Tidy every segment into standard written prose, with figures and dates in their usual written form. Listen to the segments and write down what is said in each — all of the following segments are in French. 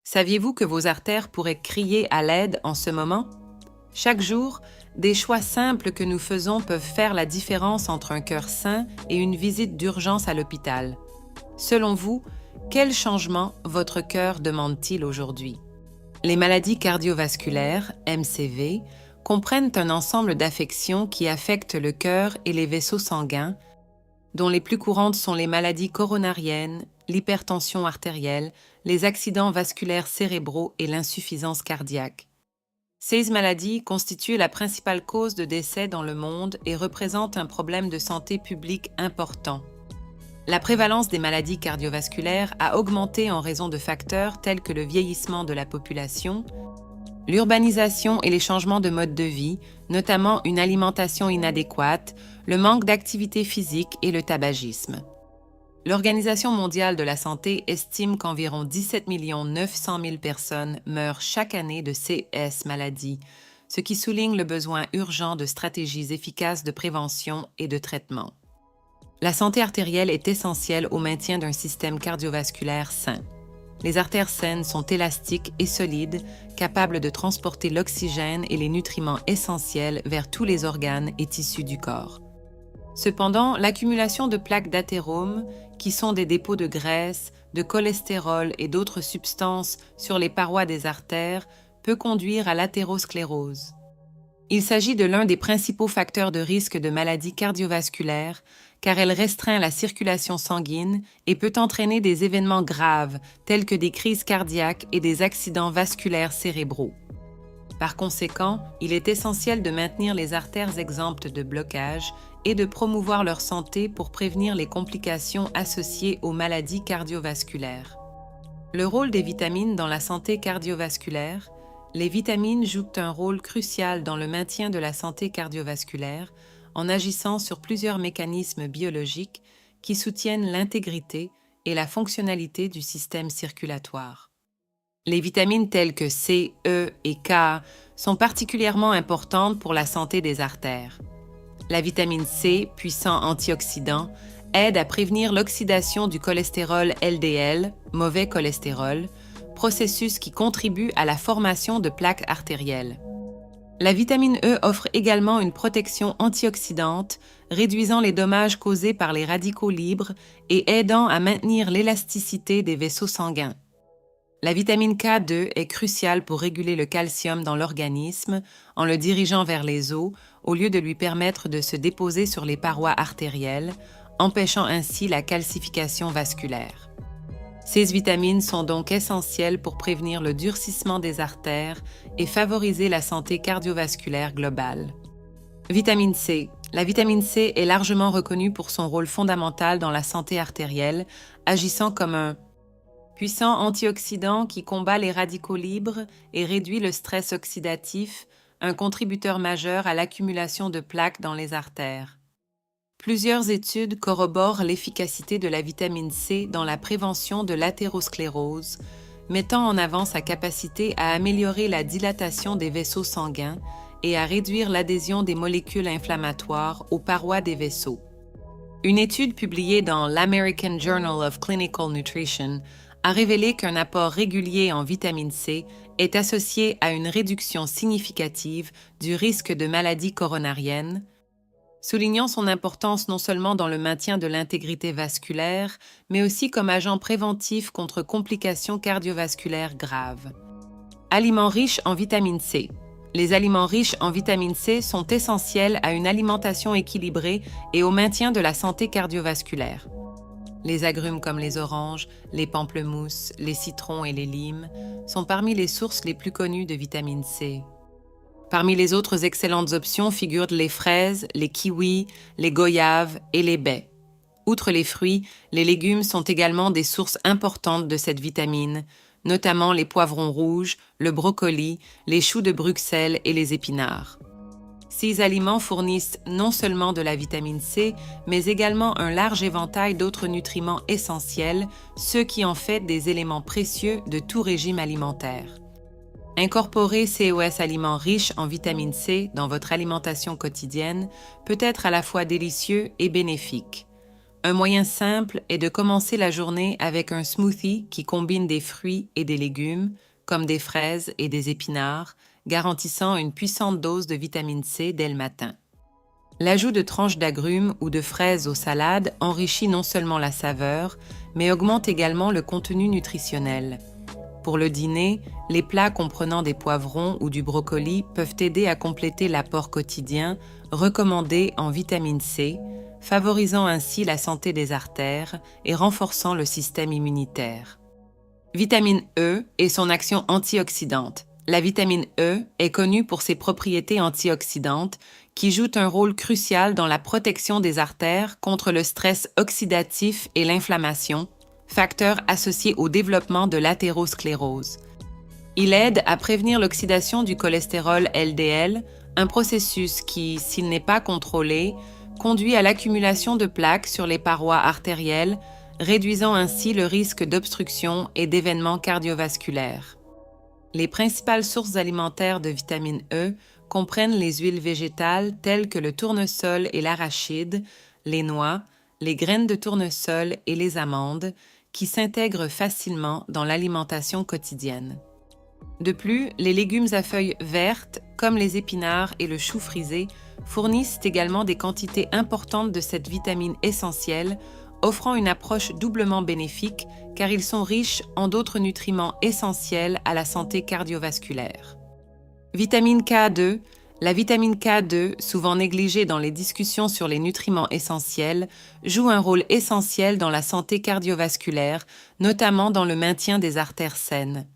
Saviez-vous que vos artères pourraient crier à l'aide en ce moment? Chaque jour, des choix simples que nous faisons peuvent faire la différence entre un cœur sain et une visite d'urgence à l'hôpital. Selon vous, quel changement votre cœur demande-t-il aujourd'hui? Les maladies cardiovasculaires, MCV, comprennent un ensemble d'affections qui affectent le cœur et les vaisseaux sanguins, dont les plus courantes sont les maladies coronariennes, l'hypertension artérielle, les accidents vasculaires cérébraux et l'insuffisance cardiaque. Ces maladies constituent la principale cause de décès dans le monde et représentent un problème de santé publique important. La prévalence des maladies cardiovasculaires a augmenté en raison de facteurs tels que le vieillissement de la population, l'urbanisation et les changements de mode de vie, notamment une alimentation inadéquate, le manque d'activité physique et le tabagisme. L'Organisation mondiale de la santé estime qu'environ 17 900 000 personnes meurent chaque année de ces maladies, ce qui souligne le besoin urgent de stratégies efficaces de prévention et de traitement. La santé artérielle est essentielle au maintien d'un système cardiovasculaire sain. Les artères saines sont élastiques et solides, capables de transporter l'oxygène et les nutriments essentiels vers tous les organes et tissus du corps. Cependant, l'accumulation de plaques d'athérome, qui sont des dépôts de graisse, de cholestérol et d'autres substances sur les parois des artères, peut conduire à l'athérosclérose. Il s'agit de l'un des principaux facteurs de risque de maladies cardiovasculaires, car elle restreint la circulation sanguine et peut entraîner des événements graves tels que des crises cardiaques et des accidents vasculaires cérébraux. Par conséquent, il est essentiel de maintenir les artères exemptes de blocage et de promouvoir leur santé pour prévenir les complications associées aux maladies cardiovasculaires. Le rôle des vitamines dans la santé cardiovasculaire. Les vitamines jouent un rôle crucial dans le maintien de la santé cardiovasculaire en agissant sur plusieurs mécanismes biologiques qui soutiennent l'intégrité et la fonctionnalité du système circulatoire. Les vitamines telles que C, E et K sont particulièrement importantes pour la santé des artères. La vitamine C, puissant antioxydant, aide à prévenir l'oxydation du cholestérol LDL, mauvais cholestérol, processus qui contribue à la formation de plaques artérielles. La vitamine E offre également une protection antioxydante, réduisant les dommages causés par les radicaux libres et aidant à maintenir l'élasticité des vaisseaux sanguins. La vitamine K2 est cruciale pour réguler le calcium dans l'organisme en le dirigeant vers les os au lieu de lui permettre de se déposer sur les parois artérielles, empêchant ainsi la calcification vasculaire. Ces vitamines sont donc essentielles pour prévenir le durcissement des artères et favoriser la santé cardiovasculaire globale. Vitamine C. La vitamine C est largement reconnue pour son rôle fondamental dans la santé artérielle, agissant comme un puissant antioxydant qui combat les radicaux libres et réduit le stress oxydatif, un contributeur majeur à l'accumulation de plaques dans les artères. Plusieurs études corroborent l'efficacité de la vitamine C dans la prévention de l'athérosclérose, mettant en avant sa capacité à améliorer la dilatation des vaisseaux sanguins et à réduire l'adhésion des molécules inflammatoires aux parois des vaisseaux. Une étude publiée dans l'American Journal of Clinical Nutrition a révélé qu'un apport régulier en vitamine C est associé à une réduction significative du risque de maladies coronariennes, soulignant son importance non seulement dans le maintien de l'intégrité vasculaire, mais aussi comme agent préventif contre complications cardiovasculaires graves. Aliments riches en vitamine C. Les aliments riches en vitamine C sont essentiels à une alimentation équilibrée et au maintien de la santé cardiovasculaire. Les agrumes comme les oranges, les pamplemousses, les citrons et les limes sont parmi les sources les plus connues de vitamine C. Parmi les autres excellentes options figurent les fraises, les kiwis, les goyaves et les baies. Outre les fruits, les légumes sont également des sources importantes de cette vitamine, notamment les poivrons rouges, le brocoli, les choux de Bruxelles et les épinards. Ces aliments fournissent non seulement de la vitamine C, mais également un large éventail d'autres nutriments essentiels, ce qui en fait des éléments précieux de tout régime alimentaire. Incorporer ces aliments riches en vitamine C dans votre alimentation quotidienne peut être à la fois délicieux et bénéfique. Un moyen simple est de commencer la journée avec un smoothie qui combine des fruits et des légumes, comme des fraises et des épinards, garantissant une puissante dose de vitamine C dès le matin. L'ajout de tranches d'agrumes ou de fraises aux salades enrichit non seulement la saveur, mais augmente également le contenu nutritionnel. Pour le dîner, les plats comprenant des poivrons ou du brocoli peuvent aider à compléter l'apport quotidien recommandé en vitamine C, favorisant ainsi la santé des artères et renforçant le système immunitaire. Vitamine E et son action antioxydante. La vitamine E est connue pour ses propriétés antioxydantes qui jouent un rôle crucial dans la protection des artères contre le stress oxydatif et l'inflammation, facteurs associés au développement de l'athérosclérose. Il aide à prévenir l'oxydation du cholestérol LDL, un processus qui, s'il n'est pas contrôlé, conduit à l'accumulation de plaques sur les parois artérielles, réduisant ainsi le risque d'obstruction et d'événements cardiovasculaires. Les principales sources alimentaires de vitamine E comprennent les huiles végétales telles que le tournesol et l'arachide, les noix, les graines de tournesol et les amandes, qui s'intègrent facilement dans l'alimentation quotidienne. De plus, les légumes à feuilles vertes, comme les épinards et le chou frisé, fournissent également des quantités importantes de cette vitamine essentielle, offrant une approche doublement bénéfique car ils sont riches en d'autres nutriments essentiels à la santé cardiovasculaire. Vitamine K2. La vitamine K2, souvent négligée dans les discussions sur les nutriments essentiels, joue un rôle essentiel dans la santé cardiovasculaire, notamment dans le maintien des artères saines.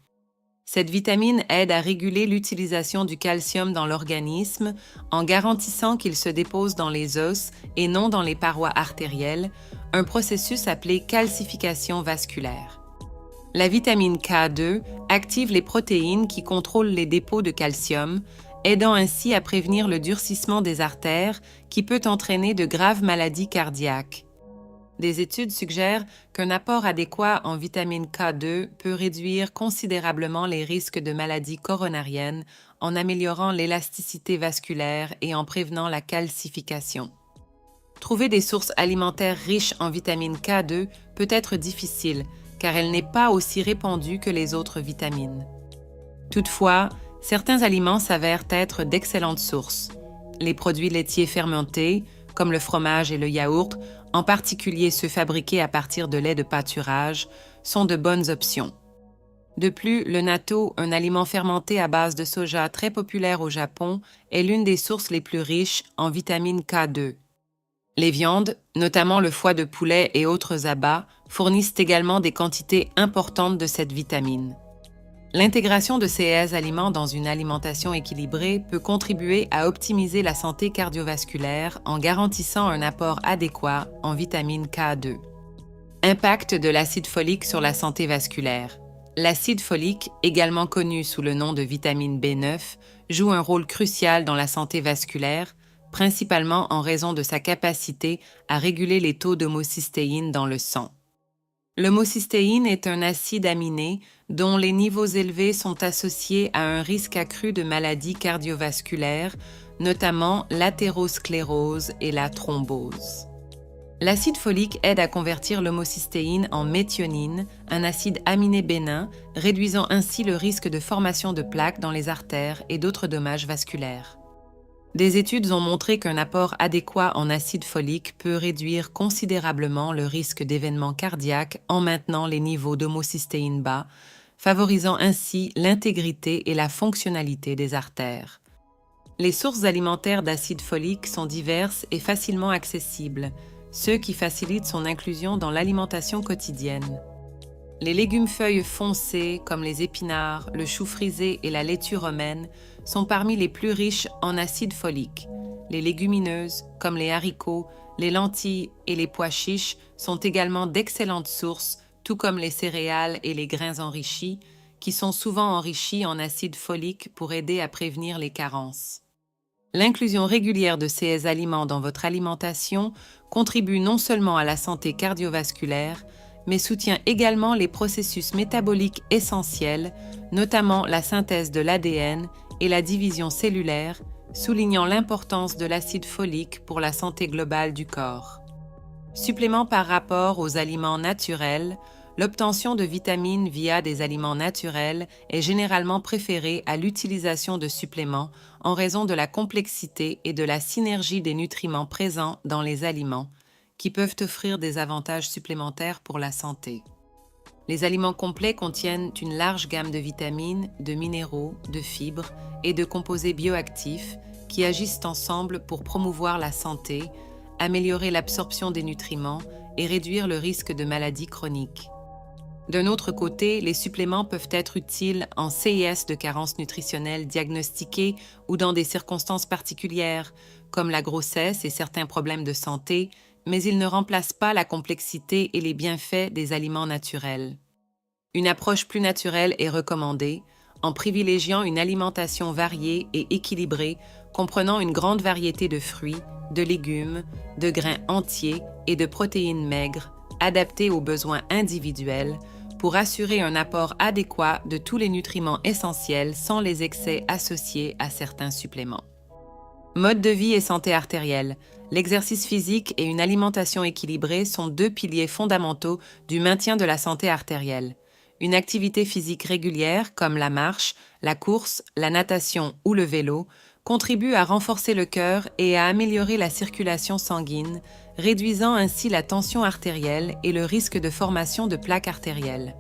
Cette vitamine aide à réguler l'utilisation du calcium dans l'organisme en garantissant qu'il se dépose dans les os et non dans les parois artérielles, un processus appelé calcification vasculaire. La vitamine K2 active les protéines qui contrôlent les dépôts de calcium, aidant ainsi à prévenir le durcissement des artères qui peut entraîner de graves maladies cardiaques. Des études suggèrent qu'un apport adéquat en vitamine K2 peut réduire considérablement les risques de maladies coronariennes en améliorant l'élasticité vasculaire et en prévenant la calcification. Trouver des sources alimentaires riches en vitamine K2 peut être difficile car elle n'est pas aussi répandue que les autres vitamines. Toutefois, certains aliments s'avèrent être d'excellentes sources. Les produits laitiers fermentés, comme le fromage et le yaourt, en particulier ceux fabriqués à partir de lait de pâturage, sont de bonnes options. De plus, le natto, un aliment fermenté à base de soja très populaire au Japon, est l'une des sources les plus riches en vitamine K2. Les viandes, notamment le foie de poulet et autres abats, fournissent également des quantités importantes de cette vitamine. L'intégration de ces aliments dans une alimentation équilibrée peut contribuer à optimiser la santé cardiovasculaire en garantissant un apport adéquat en vitamine K2. Impact de l'acide folique sur la santé vasculaire. L'acide folique, également connu sous le nom de vitamine B9, joue un rôle crucial dans la santé vasculaire, principalement en raison de sa capacité à réguler les taux d'homocystéine dans le sang. L'homocystéine est un acide aminé dont les niveaux élevés sont associés à un risque accru de maladies cardiovasculaires, notamment l'athérosclérose et la thrombose. L'acide folique aide à convertir l'homocystéine en méthionine, un acide aminé bénin, réduisant ainsi le risque de formation de plaques dans les artères et d'autres dommages vasculaires. Des études ont montré qu'un apport adéquat en acide folique peut réduire considérablement le risque d'événements cardiaques en maintenant les niveaux d'homocystéine bas, favorisant ainsi l'intégrité et la fonctionnalité des artères. Les sources alimentaires d'acide folique sont diverses et facilement accessibles, ce qui facilite son inclusion dans l'alimentation quotidienne. Les légumes-feuilles foncés, comme les épinards, le chou frisé et la laitue romaine, sont parmi les plus riches en acide folique. Les légumineuses, comme les haricots, les lentilles et les pois chiches, sont également d'excellentes sources, tout comme les céréales et les grains enrichis, qui sont souvent enrichis en acide folique pour aider à prévenir les carences. L'inclusion régulière de ces aliments dans votre alimentation contribue non seulement à la santé cardiovasculaire, mais soutient également les processus métaboliques essentiels, notamment la synthèse de l'ADN et la division cellulaire, soulignant l'importance de l'acide folique pour la santé globale du corps. Suppléments par rapport aux aliments naturels, l'obtention de vitamines via des aliments naturels est généralement préférée à l'utilisation de suppléments en raison de la complexité et de la synergie des nutriments présents dans les aliments, qui peuvent offrir des avantages supplémentaires pour la santé. Les aliments complets contiennent une large gamme de vitamines, de minéraux, de fibres et de composés bioactifs qui agissent ensemble pour promouvoir la santé, améliorer l'absorption des nutriments et réduire le risque de maladies chroniques. D'un autre côté, les suppléments peuvent être utiles en CIS de carence nutritionnelle diagnostiquée ou dans des circonstances particulières, comme la grossesse et certains problèmes de santé, mais ils ne remplacent pas la complexité et les bienfaits des aliments naturels. Une approche plus naturelle est recommandée, en privilégiant une alimentation variée et équilibrée, comprenant une grande variété de fruits, de légumes, de grains entiers et de protéines maigres, adaptées aux besoins individuels, pour assurer un apport adéquat de tous les nutriments essentiels sans les excès associés à certains suppléments. Mode de vie et santé artérielle. L'exercice physique et une alimentation équilibrée sont deux piliers fondamentaux du maintien de la santé artérielle. Une activité physique régulière, comme la marche, la course, la natation ou le vélo, contribue à renforcer le cœur et à améliorer la circulation sanguine, réduisant ainsi la tension artérielle et le risque de formation de plaques artérielles.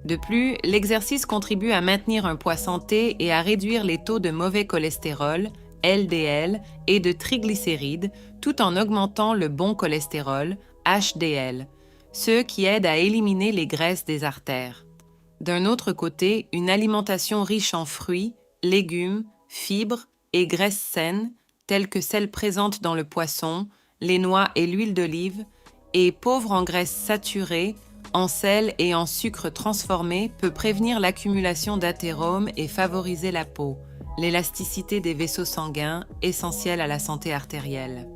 De plus, l'exercice contribue à maintenir un poids santé et à réduire les taux de mauvais cholestérol, LDL, et de triglycérides, tout en augmentant le bon cholestérol, HDL, ce qui aide à éliminer les graisses des artères. D'un autre côté, une alimentation riche en fruits, légumes, fibres et graisses saines, telles que celles présentes dans le poisson, les noix et l'huile d'olive, et pauvre en graisses saturées, en sel et en sucre transformé, peut prévenir l'accumulation d'athérome et favoriser la peau, l'élasticité des vaisseaux sanguins, essentielle à la santé artérielle.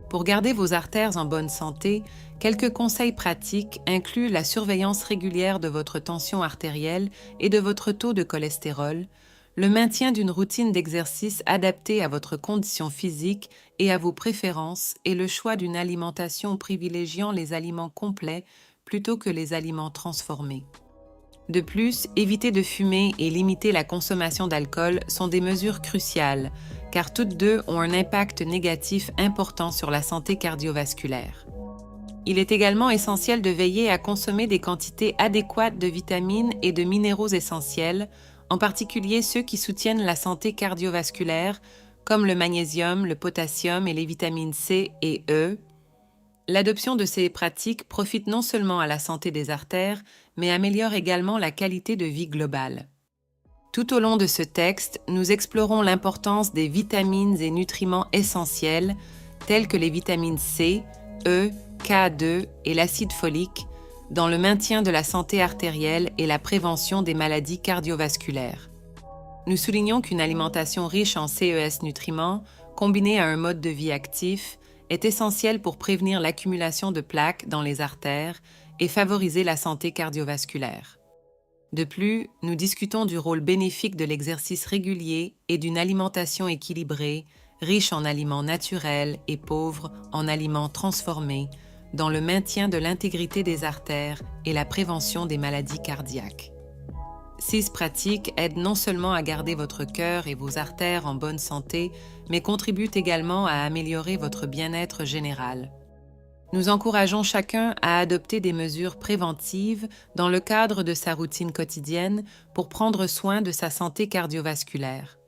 Pour garder vos artères en bonne santé, quelques conseils pratiques incluent la surveillance régulière de votre tension artérielle et de votre taux de cholestérol, le maintien d'une routine d'exercice adaptée à votre condition physique et à vos préférences et le choix d'une alimentation privilégiant les aliments complets plutôt que les aliments transformés. De plus, éviter de fumer et limiter la consommation d'alcool sont des mesures cruciales, car toutes deux ont un impact négatif important sur la santé cardiovasculaire. Il est également essentiel de veiller à consommer des quantités adéquates de vitamines et de minéraux essentiels, en particulier ceux qui soutiennent la santé cardiovasculaire, comme le magnésium, le potassium et les vitamines C et E. L'adoption de ces pratiques profite non seulement à la santé des artères, mais améliore également la qualité de vie globale. Tout au long de ce texte, nous explorons l'importance des vitamines et nutriments essentiels, tels que les vitamines C, E, K2 et l'acide folique, dans le maintien de la santé artérielle et la prévention des maladies cardiovasculaires. Nous soulignons qu'une alimentation riche en CES nutriments, combinée à un mode de vie actif, est essentielle pour prévenir l'accumulation de plaques dans les artères et favoriser la santé cardiovasculaire. De plus, nous discutons du rôle bénéfique de l'exercice régulier et d'une alimentation équilibrée, riche en aliments naturels et pauvre en aliments transformés, dans le maintien de l'intégrité des artères et la prévention des maladies cardiaques. Ces pratiques aident non seulement à garder votre cœur et vos artères en bonne santé, mais contribuent également à améliorer votre bien-être général. Nous encourageons chacun à adopter des mesures préventives dans le cadre de sa routine quotidienne pour prendre soin de sa santé cardiovasculaire.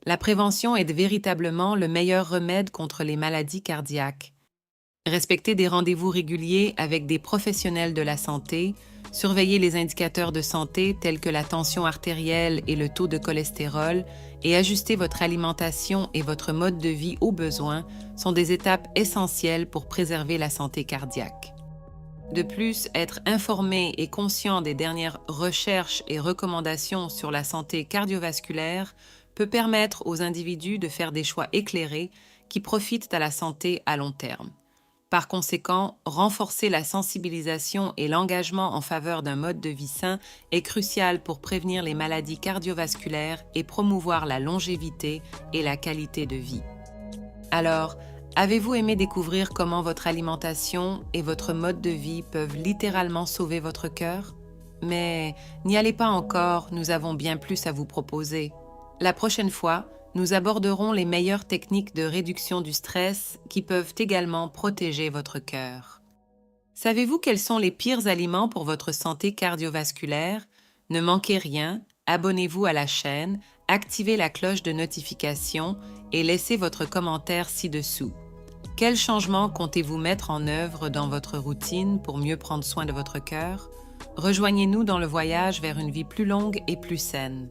La prévention est véritablement le meilleur remède contre les maladies cardiaques. Respecter des rendez-vous réguliers avec des professionnels de la santé, surveiller les indicateurs de santé tels que la tension artérielle et le taux de cholestérol et ajuster votre alimentation et votre mode de vie aux besoins sont des étapes essentielles pour préserver la santé cardiaque. De plus, être informé et conscient des dernières recherches et recommandations sur la santé cardiovasculaire peut permettre aux individus de faire des choix éclairés qui profitent à la santé à long terme. Par conséquent, renforcer la sensibilisation et l'engagement en faveur d'un mode de vie sain est crucial pour prévenir les maladies cardiovasculaires et promouvoir la longévité et la qualité de vie. Alors, Avez-vous aimé découvrir comment votre alimentation et votre mode de vie peuvent littéralement sauver votre cœur? Mais n'y allez pas encore, nous avons bien plus à vous proposer. La prochaine fois, nous aborderons les meilleures techniques de réduction du stress qui peuvent également protéger votre cœur. Savez-vous quels sont les pires aliments pour votre santé cardiovasculaire? Ne manquez rien, abonnez-vous à la chaîne, activez la cloche de notification et laissez votre commentaire ci-dessous. Quels changements comptez-vous mettre en œuvre dans votre routine pour mieux prendre soin de votre cœur? Rejoignez-nous dans le voyage vers une vie plus longue et plus saine.